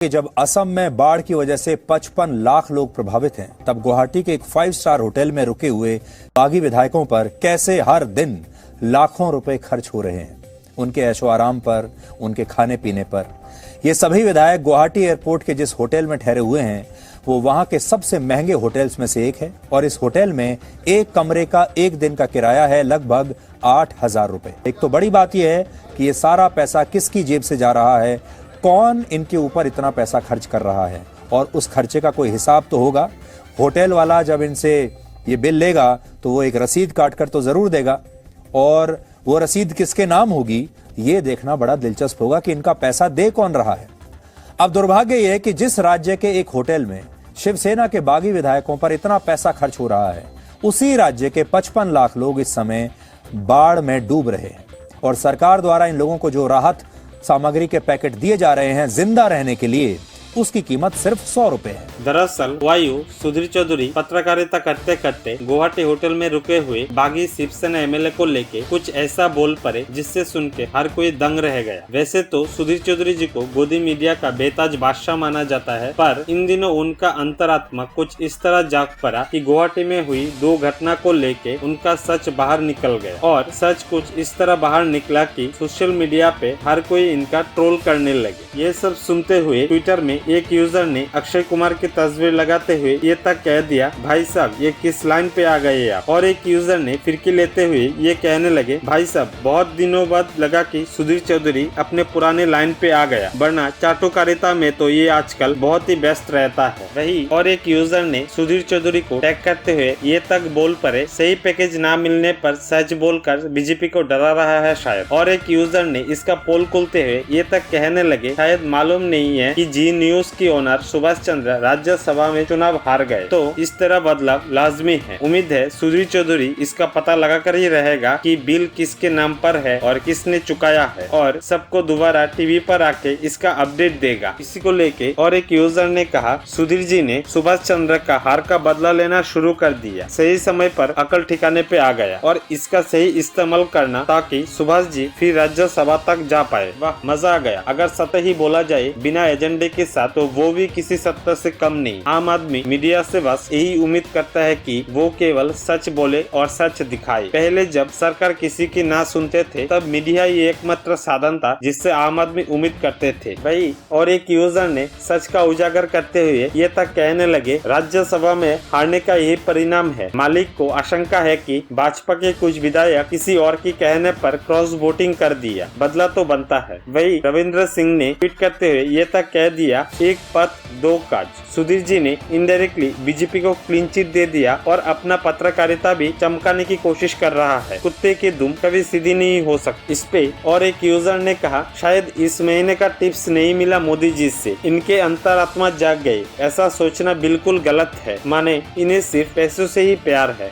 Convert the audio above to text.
कि जब असम में बाढ़ की वजह से 55 लाख लोग प्रभावित हैं, तब गुवाहाटी के एक 5 स्टार होटल में रुके हुए बागी विधायकों पर कैसे हर दिन लाखों रुपए खर्च हो रहे हैं, उनके ऐशो आराम पर, उनके खाने पीने पर। ये सभी विधायक गुवाहाटी एयरपोर्ट के जिस होटल में ठहरे हुए हैं, वो वहां के सबसे महंगे होटल्स में से एक है और इस होटल में एक कमरे का एक दिन का किराया है लगभग 8,000 रुपए। एक तो बड़ी बात यह है कि ये सारा पैसा किसकी जेब से जा रहा है, कौन इनके ऊपर इतना पैसा खर्च कर रहा है और उस खर्चे का कोई हिसाब तो होगा। होटल वाला जब इनसे ये बिल लेगा तो वो एक रसीद काट कर तो जरूर देगा और वो रसीद किसके नाम होगी ये देखना बड़ा दिलचस्प होगा कि इनका पैसा दे कौन रहा है। अब दुर्भाग्य यह है कि जिस राज्य के एक होटल में शिवसेना के बागी विधायकों पर इतना पैसा खर्च हो रहा है, उसी राज्य के 55 लाख लोग इस समय बाढ़ में डूब रहे हैं और सरकार द्वारा इन लोगों को जो राहत सामग्री के पैकेट दिए जा रहे हैं जिंदा रहने के लिए, उसकी कीमत सिर्फ 100 रुपए है। दरअसल वायु सुधीर चौधरी पत्रकारिता करते करते गुवाहाटी होटल में रुके हुए बागी शिवसेना एमएलए को लेके कुछ ऐसा बोल पड़े जिससे सुन के हर कोई दंग रह गया। वैसे तो सुधीर चौधरी जी को गोदी मीडिया का बेताज बादशाह माना जाता है, पर इन दिनों उनका अंतरात्मा कुछ इस तरह जाग पड़ा कि गुवाहाटी में हुई 2 घटना को लेके उनका सच बाहर निकल गया और सच कुछ इस तरह बाहर निकला कि सोशल मीडिया पे हर कोई इनका ट्रोल करने लगे। ये सब सुनते हुए ट्विटर में एक यूजर ने अक्षय कुमार की तस्वीर लगाते हुए ये तक कह दिया, भाई साहब ये किस लाइन पे आ गए आप। और एक यूजर ने फिरकी लेते हुए ये कहने लगे, भाई साहब बहुत दिनों बाद लगा कि सुधीर चौधरी अपने पुराने लाइन पे आ गया, वरना चाटुकारिता में तो ये आजकल बहुत ही व्यस्त रहता है। वही और एक यूजर ने सुधीर चौधरी को टैग करते हुए ये तक बोल पड़े, सही पैकेज ना मिलने पर सच बोलकर बीजेपी को डरा रहा है शायद। और एक यूजर ने इसका पोल खोलते हुए ये तक कहने लगे, शायद मालूम नहीं है कि जी न्यूज की ओनर सुभाष चंद्र राज्यसभा में चुनाव हार गए, तो इस तरह बदलाव लाजमी है। उम्मीद है सुधीर चौधरी इसका पता लगा कर ही रहेगा कि बिल किसके नाम पर है और किसने चुकाया है और सबको दोबारा टीवी पर आके इसका अपडेट देगा। इसी को लेके और एक यूजर ने कहा, सुधीर जी ने सुभाष चंद्र का हार का बदला लेना शुरू कर दिया, सही समय पर अकल ठिकाने पे आ गया और इसका सही इस्तेमाल करना ताकि सुभाष जी फिर राज्यसभा तक जा पाए। वाह मजा आ गया। अगर सतही बोला जाए बिना एजेंडे के साथ तो वो भी किसी सत्ता से कम नहीं। आम आदमी मीडिया से बस यही उम्मीद करता है कि वो केवल सच बोले और सच दिखाए। पहले जब सरकार किसी की ना सुनते थे तब मीडिया ही एकमात्र साधन था जिससे आम आदमी उम्मीद करते थे भाई। और एक यूजर ने सच का उजागर करते हुए ये तक कहने लगे, राज्यसभा में हारने का यही परिणाम है। मालिक को आशंका है कि भाजपा के कुछ विधायक किसी और की कहने पर क्रॉस वोटिंग कर दिया, बदला तो बनता है। वही रविंद्र सिंह ने ट्वीट करते हुए ये तक कह दिया, एक पद 2 काज। सुधीर जी ने इनडायरेक्टली बीजेपी को क्लीन चिट दे दिया और अपना पत्रकारिता भी चमकाने की कोशिश कर रहा है। कुत्ते की दुम कभी सीधी नहीं हो सकती। इस पे और एक यूजर ने कहा, शायद इस महीने का टिप्स नहीं मिला मोदी जी से, इनके अंतरात्मा जाग गए। ऐसा सोचना बिल्कुल गलत है, माने इन्हें सिर्फ पैसों से ही प्यार है।